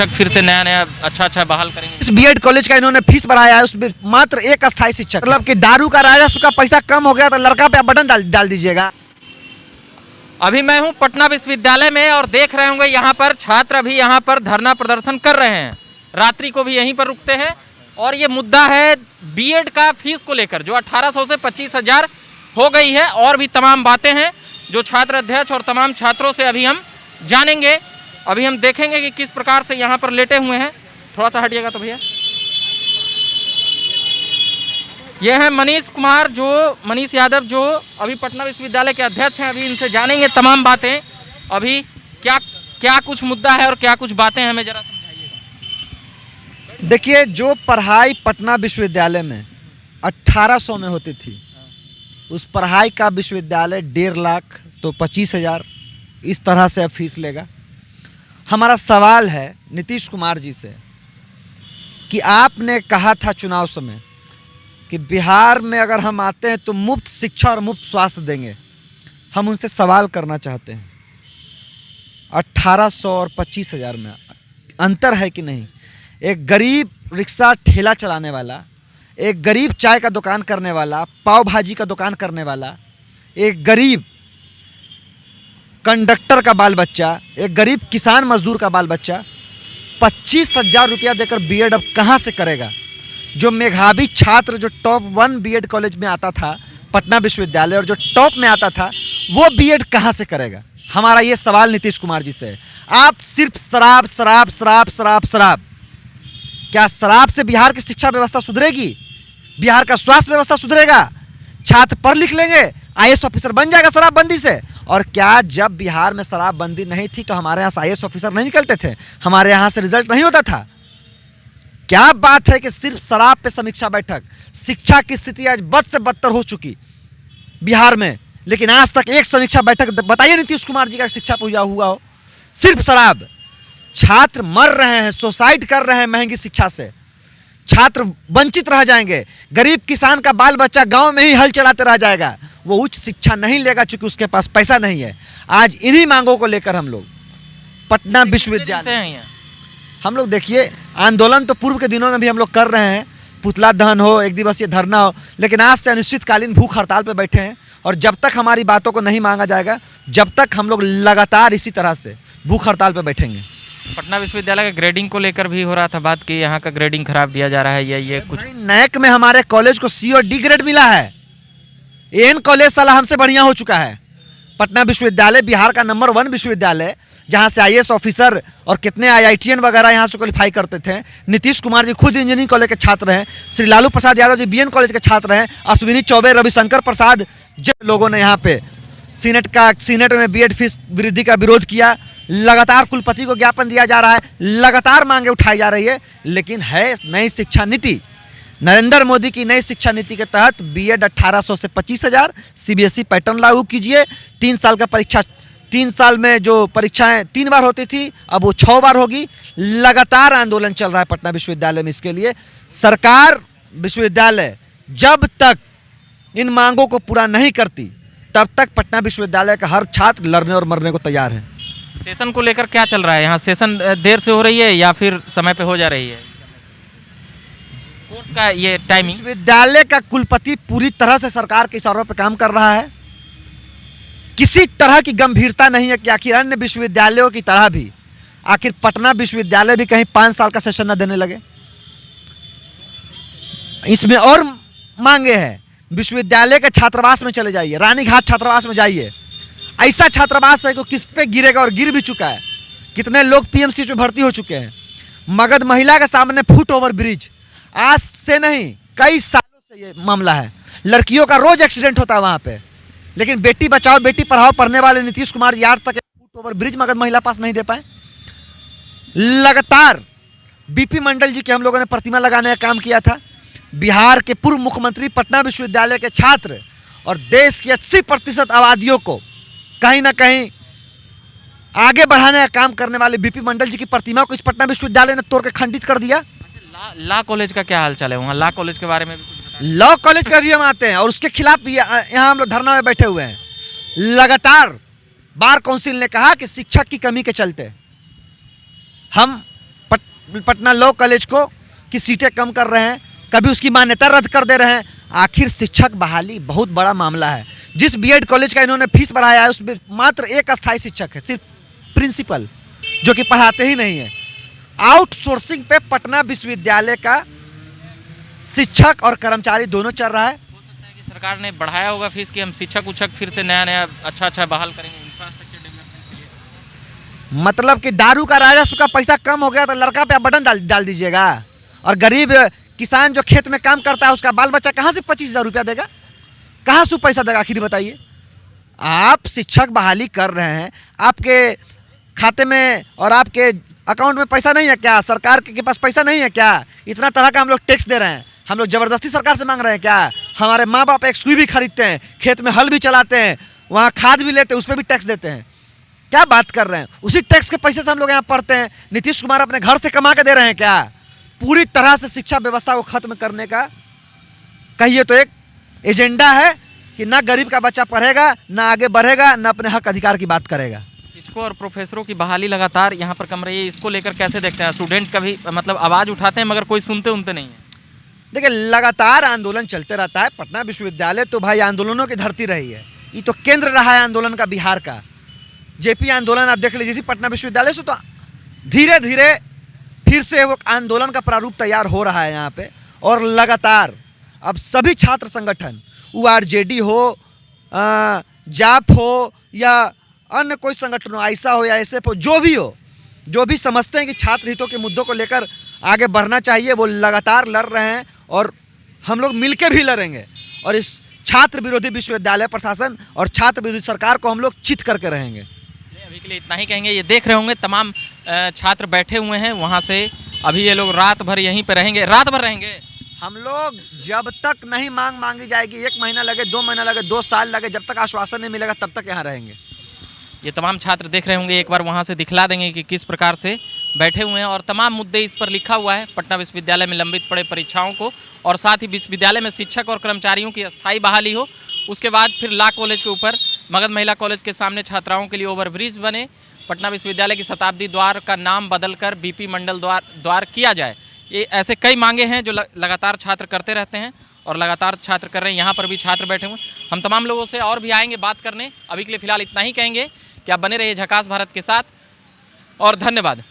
शिक्षक फिर से नया नया अच्छा बहाल करेंगे। इस बीएड कॉलेज का इन्होंने फीस बढ़ाया है, उसमें मात्र एक अस्थायी शिक्षक, मतलब कि दारू का राजस्व का पैसा कम हो गया तो लड़का पे आप बटन डाल दीजिएगा। अभी मैं हूं पटना विश्वविद्यालय में और देख रहे होंगे यहाँ पर छात्र अभी यहाँ पर धरना प्रदर्शन कर रहे हैं, रात्रि को भी यहीं पर रुकते हैं। और ये मुद्दा है बीएड का फीस को लेकर जो 1800 से 25,000 हो गई है, और भी तमाम बातें हैं जो छात्र अध्यक्ष और तमाम छात्रों से अभी हम जानेंगे। अभी हम देखेंगे कि किस प्रकार से यहाँ पर लेटे हुए हैं। थोड़ा सा हटिएगा तो भैया। ये है मनीष यादव जो अभी पटना विश्वविद्यालय के अध्यक्ष हैं। अभी इनसे जानेंगे तमाम बातें, अभी क्या कुछ मुद्दा है और क्या कुछ बातें हैं, हमें जरा समझाइएगा। देखिए, जो पढ़ाई पटना विश्वविद्यालय में 1800 में होती थी, उस पढ़ाई का विश्वविद्यालय 1.5 लाख तो 25,000 इस तरह से अब फीस लेगा। हमारा सवाल है नीतीश कुमार जी से कि आपने कहा था चुनाव समय कि बिहार में अगर हम आते हैं तो मुफ्त शिक्षा और मुफ्त स्वास्थ्य देंगे। हम उनसे सवाल करना चाहते हैं, 1800 और 25,000 में अंतर है कि नहीं? एक गरीब रिक्शा ठेला चलाने वाला, एक गरीब चाय का दुकान करने वाला, पाव भाजी का दुकान करने वाला, एक गरीब कंडक्टर का बाल बच्चा, एक गरीब किसान मजदूर का बाल बच्चा 25,000 रुपया देकर बीएड अब कहाँ से करेगा? जो मेधावी छात्र जो टॉप 1 बीएड कॉलेज में आता था पटना विश्वविद्यालय, और जो टॉप में आता था, वो बीएड कहाँ से करेगा? हमारा ये सवाल नीतीश कुमार जी से है। आप सिर्फ शराब शराब शराब शराब शराब, क्या शराब से बिहार की शिक्षा व्यवस्था सुधरेगी? बिहार का स्वास्थ्य व्यवस्था सुधरेगा? छात्र पढ़ लिख लेंगे, आईएएस ऑफिसर बन जाएगा शराबबंदी से? और क्या जब बिहार में शराबबंदी नहीं थी तो हमारे यहाँ से आईएएस ऑफिसर नहीं निकलते थे? हमारे यहाँ से रिजल्ट नहीं होता था? क्या बात है कि सिर्फ शराब पे समीक्षा बैठक? शिक्षा की स्थिति आज बद से बदतर हो चुकी बिहार में, लेकिन आज तक एक समीक्षा बैठक बताइए नीतीश कुमार जी का शिक्षा पे हुआ हो? सिर्फ शराब। छात्र मर रहे हैं, सुसाइड कर रहे हैं महंगी शिक्षा से, छात्र वंचित रह जाएंगे। गरीब किसान का बाल बच्चा गांव में ही हल चलाते रह जाएगा, वो उच्च शिक्षा नहीं लेगा चूंकि उसके पास पैसा नहीं है। आज इन्हीं मांगों को लेकर हम लोग पटना विश्वविद्यालय, हम लोग देखिए आंदोलन तो पूर्व के दिनों में भी हम लोग कर रहे हैं, पुतला दहन हो, एक दिवसीय धरना हो, लेकिन आज से अनिश्चितकालीन भूख हड़ताल पर बैठे हैं। और जब तक हमारी बातों को नहीं मांगा जाएगा, जब तक हम लोग लगातार इसी तरह से भूख हड़ताल पर बैठेंगे। पटना विश्वविद्यालय के ग्रेडिंग को लेकर भी हो रहा था बात कि यहाँ का ग्रेडिंग खराब दिया जा रहा है, ये कुछ नैक में हमारे कॉलेज को सी और डी ग्रेड मिला है। एन कॉलेज साला हमसे बढ़िया हो चुका है। पटना विश्वविद्यालय बिहार का नंबर 1 विश्वविद्यालय, जहाँ से आईएएस ऑफिसर और कितने आईआईटीएन वगैरह यहाँ से क्वालिफाई करते थे। नीतीश कुमार जी खुद इंजीनियरिंग कॉलेज के छात्र हैं, श्री लालू प्रसाद यादव जी बीएन कॉलेज के छात्र हैं, अश्विनी चौबे, रविशंकर प्रसाद, जिन लोगों ने यहाँ पे सीनेट में बीएड फीस वृद्धि का विरोध किया। लगातार कुलपति को ज्ञापन दिया जा रहा है, लगातार मांगे उठाई जा रही है, लेकिन है नई शिक्षा नीति, नरेंद्र मोदी की नई शिक्षा नीति के तहत बीएड 1800 से 25,000, सीबीएसई पैटर्न लागू कीजिए। 3 साल का परीक्षा, 3 साल में जो परीक्षाएं 3 बार होती थी अब वो 6 बार होगी। लगातार आंदोलन चल रहा है पटना विश्वविद्यालय में इसके लिए। सरकार विश्वविद्यालय जब तक इन मांगों को पूरा नहीं करती तब तक पटना विश्वविद्यालय का हर छात्र लड़ने और मरने को तैयार है। सेशन को लेकर क्या चल रहा है यहाँ? सेशन देर से हो रही है या फिर समय पे हो जा रही है? कोर्स का ये टाइमिंग, विश्वविद्यालय का कुलपति पूरी तरह से सरकार के इशारों पर काम कर रहा है। किसी तरह की गंभीरता नहीं है कि आखिर अन्य विश्वविद्यालयों की तरह भी आखिर पटना विश्वविद्यालय भी कहीं 5 साल का सेशन न देने लगे। इसमें और मांगे हैं। विश्वविद्यालय के छात्रावास में चले जाइए, रानीघाट छात्रावास में जाइए, ऐसा छात्रावास है कि किस पे गिरेगा और गिर भी चुका है। कितने लोग पीएमसी में भर्ती हो चुके हैं। मगध महिला के सामने फुट ओवर ब्रिज, आज से नहीं कई सालों से ये मामला है। लड़कियों का रोज एक्सीडेंट होता है वहां पे, लेकिन बेटी बचाओ बेटी पढ़ाओ पढ़ने वाले नीतीश कुमार जी आज तक फुट ओवर ब्रिज मगध महिला पास नहीं दे पाए। लगातार बीपी मंडल जी के हम लोगों ने प्रतिमा लगाने का काम किया था। बिहार के पूर्व मुख्यमंत्री, पटना विश्वविद्यालय के छात्र और देश की 80% आबादियों को कहीं ना कहीं आगे बढ़ाने का काम करने वाले बीपी मंडल जी की प्रतिमा को इस पटना विश्वविद्यालय ने तोड़ के खंडित कर दिया। लॉ कॉलेज का क्या हाल चाल है वहाँ? लॉ कॉलेज के बारे में भी कुछ बताइए। लॉ कॉलेज पे भी हम आते हैं और उसके खिलाफ भी यहाँ हम लोग धरना में बैठे हुए हैं। लगातार बार काउंसिल ने कहा कि शिक्षक की कमी के चलते हम पटना लॉ कॉलेज को की सीटें कम कर रहे हैं, कभी उसकी मान्यता रद्द कर दे रहे हैं। आखिर शिक्षक बहाली बहुत बड़ा मामला है। जिस बीएड कॉलेज का इन्होंने फीस बढ़ाया है उसमें मात्र एक अस्थायी शिक्षक है, सिर्फ प्रिंसिपल, जो कि पढ़ाते ही नहीं है। आउटसोर्सिंग पे पटना विश्वविद्यालय का शिक्षक और कर्मचारी दोनों चल रहा है। हो सकता है कि सरकार ने बढ़ाया होगा फीस कि हम शिक्षक उक्षक फिर से नया नया अच्छा बहाल करेंगे इंफ्रास्ट्रक्चर डेवलपमेंट के लिए। मतलब कि दारू का राजस्व का पैसा कम हो गया तो लड़का पे आप बटन डाल दीजिएगा, और गरीब किसान जो खेत में काम करता है उसका बाल बच्चा कहाँ से 25,000 रुपया देगा, कहाँ से पैसा देगा? आखिर बताइए। आप शिक्षक बहाली कर रहे हैं, आपके खाते में और आपके अकाउंट में पैसा नहीं है क्या? सरकार के पास पैसा नहीं है क्या? इतना तरह का हम लोग टैक्स दे रहे हैं, हम लोग ज़बरदस्ती सरकार से मांग रहे हैं क्या? हमारे माँ बाप एक सुई भी खरीदते हैं, खेत में हल भी चलाते हैं, वहाँ खाद भी लेते हैं, उस पर भी टैक्स देते हैं। क्या बात कर रहे हैं? उसी टैक्स के पैसे से हम लोग यहाँ पढ़ते हैं। नीतीश कुमार अपने घर से कमा के दे रहे हैं क्या? पूरी तरह से शिक्षा व्यवस्था को खत्म करने का कहिए तो एक एजेंडा है कि ना गरीब का बच्चा पढ़ेगा, ना आगे बढ़ेगा, ना अपने हक अधिकार की बात करेगा। शिक्षकों और प्रोफेसरों की बहाली लगातार यहाँ पर कम रही है, इसको लेकर कैसे देखते हैं? स्टूडेंट कभी मतलब आवाज़ उठाते हैं मगर कोई सुनते नहीं है। देखिए, लगातार आंदोलन चलते रहता है। पटना विश्वविद्यालय तो भाई आंदोलनों की धरती रही है, ये तो केंद्र रहा है आंदोलन का बिहार का। जेपी आंदोलन आप देख लीजिए, पटना विश्वविद्यालय से तो धीरे धीरे फिर से वो आंदोलन का प्रारूप तैयार हो रहा है यहाँ पे। और लगातार अब सभी छात्र संगठन, URJD हो, जाप हो या अन्य कोई संगठन हो, ऐसा हो या SF हो, जो भी हो, जो भी समझते हैं कि छात्र हितों के मुद्दों को लेकर आगे बढ़ना चाहिए, वो लगातार लड़ रहे हैं और हम लोग मिलके भी लड़ेंगे। और इस छात्र विरोधी विश्वविद्यालय प्रशासन और छात्र विरोधी सरकार को हम लोग चित करके रहेंगे। अभी के लिए इतना ही कहेंगे। ये देख रहे होंगे तमाम छात्र बैठे हुए हैं वहाँ से, अभी ये लोग रात भर यहीं पर रहेंगे। रात भर रहेंगे हम लोग जब तक नहीं मांगी जाएगी, 1 महीना लगे, 2 महीना लगे, 2 साल लगे, जब तक आश्वासन नहीं मिलेगा तब तक यहाँ रहेंगे। ये तमाम छात्र देख रहे होंगे, एक बार वहाँ से दिखला देंगे कि किस प्रकार से बैठे हुए हैं और तमाम मुद्दे इस पर लिखा हुआ है पटना विश्वविद्यालय में लंबित पड़े परीक्षाओं को, और साथ ही विश्वविद्यालय में शिक्षक और कर्मचारियों की अस्थायी बहाली हो। उसके बाद फिर लॉ कॉलेज के ऊपर मगध महिला कॉलेज के सामने छात्राओं के लिए ओवरब्रिज बने, पटना विश्वविद्यालय की शताब्दी द्वार का नाम बदलकर BP मंडल द्वार किया जाए। ये ऐसे कई मांगे हैं जो लगातार छात्र करते रहते हैं और लगातार छात्र कर रहे हैं। यहाँ पर भी छात्र बैठे हुए, हम तमाम लोगों से और भी आएंगे बात करने। अभी के लिए फिलहाल इतना ही कहेंगे कि आप बने रहिए झकास भारत के साथ और धन्यवाद।